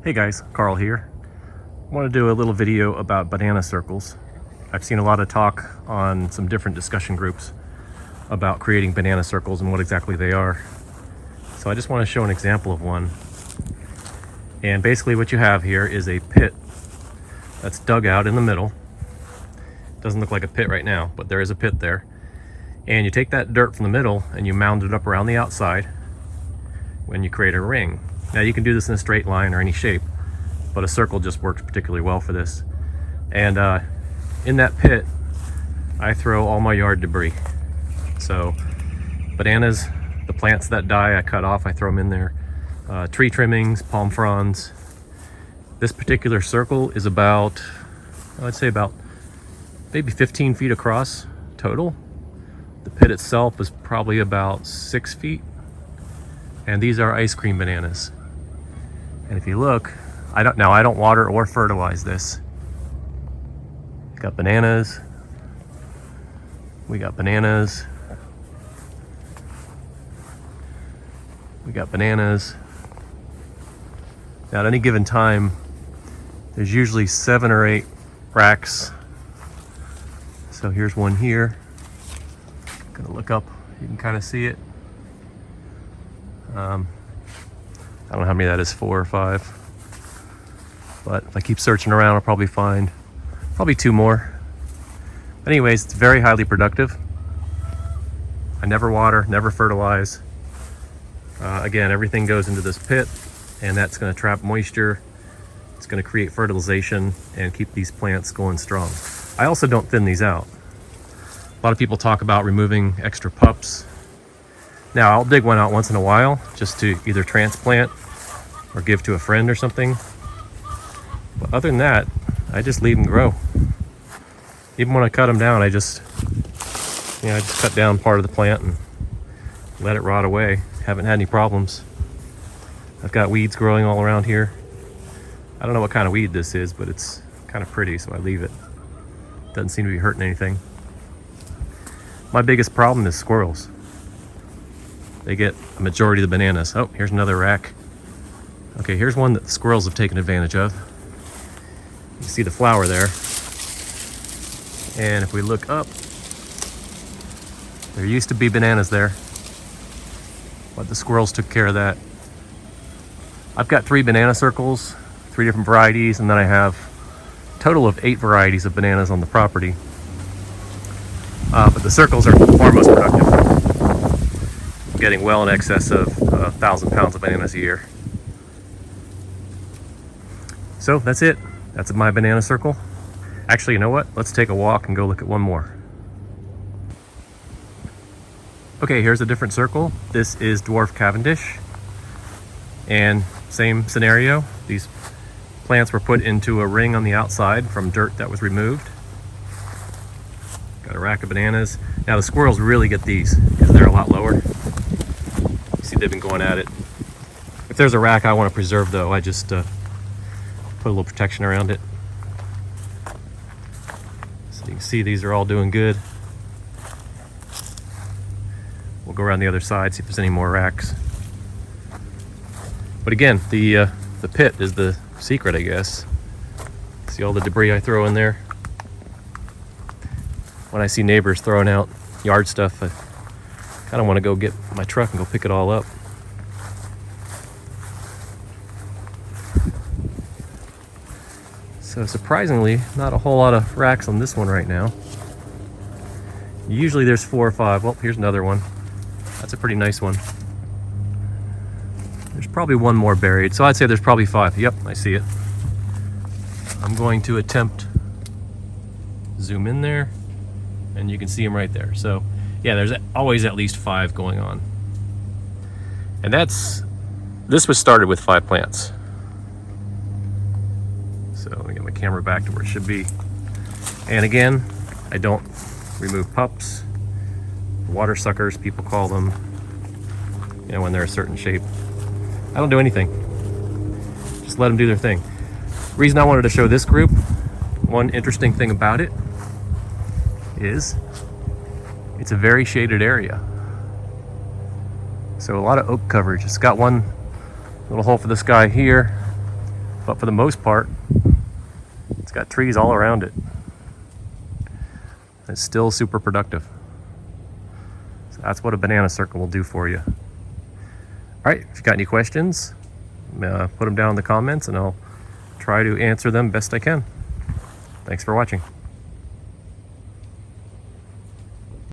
Hey guys, Carl here. I want to do a little video about banana circles. I've seen a lot of talk on some different discussion groups about creating banana circles and what exactly they are. So I just want to show an example of one. And basically what you have here is a pit that's dug out in the middle. Doesn't look like a pit right now, but there is a pit there. And you take that dirt from the middle and you mound it up around the outside when you create a ring. Now you can do this in a straight line or any shape, but a circle just works particularly well for this. And in that pit, I throw all my yard debris. So bananas, the plants that die, I cut off, I throw them in there. Tree trimmings, palm fronds. This particular circle is about, I'd say about maybe 15 feet across total. The pit itself is probably about 6 feet. And these are ice cream bananas. And if you look, I don't water or fertilize this. We've got bananas. We got bananas. We got bananas. Now at any given time, there's usually 7 or 8 racks. So here's one here. Gonna look up, you can kind of see it. I don't know how many that is, 4 or 5. But if I keep searching around, I'll probably find 2 more. Anyways, it's very highly productive. I never water, never fertilize. Again, everything goes into this pit, and that's going to trap moisture. It's going to create fertilization and keep these plants going strong. I also don't thin these out. A lot of people talk about removing extra pups. Now, I'll dig one out once in a while just to either transplant or give to a friend or something. But other than that, I just leave them grow. Even when I cut them down, I just cut down part of the plant and let it rot away. Haven't had any problems. I've got weeds growing all around here. I don't know what kind of weed this is, but it's kind of pretty, so I leave it. Doesn't seem to be hurting anything. My biggest problem is squirrels. They get a majority of the bananas. Oh, here's another rack. Okay, here's one that the squirrels have taken advantage of. You see the flower there. And if we look up, there used to be bananas there, but the squirrels took care of that. I've got 3 banana circles, 3 different varieties, and then I have a total of 8 varieties of bananas on the property. But the circles are far most productive. Getting well in excess of 1,000 pounds of bananas a year. So that's it. That's my banana circle. Actually, you know what? Let's take a walk and go look at one more. Okay, here's a different circle. This is dwarf Cavendish. And same scenario. These plants were put into a ring on the outside from dirt that was removed. Got a rack of bananas. Now the squirrels really get these because they're a lot lower. See, they've been going at it. If there's a rack I want to preserve though, I just put a little protection around it. So you can see these are all doing good. We'll go around the other side, see if there's any more racks. But again, the pit is the secret, I guess. See all the debris I throw in there? When I see neighbors throwing out yard stuff, I kind of want to go get my truck and go pick it all up. So surprisingly, not a whole lot of racks on this one right now. Usually there's 4 or 5. Well, here's another one. That's a pretty nice one. There's probably one more buried, so I'd say there's probably 5. Yep, I see it. I'm going to attempt zoom in there, and you can see them right there. So yeah, there's always at least 5 going on. And this was started with 5 plants. So let me get my camera back to where it should be. And again, I don't remove pups, water suckers, people call them, when they're a certain shape. I don't do anything. Just let them do their thing. The reason I wanted to show this group, one interesting thing about it is it's a very shaded area. So a lot of oak coverage. It's got one little hole for this guy here, But for the most part, it's got trees all around it. It's still super productive. So that's what a banana circle will do for you. All right, if you got any questions, put them down in the comments and I'll try to answer them best I can. Thanks for watching.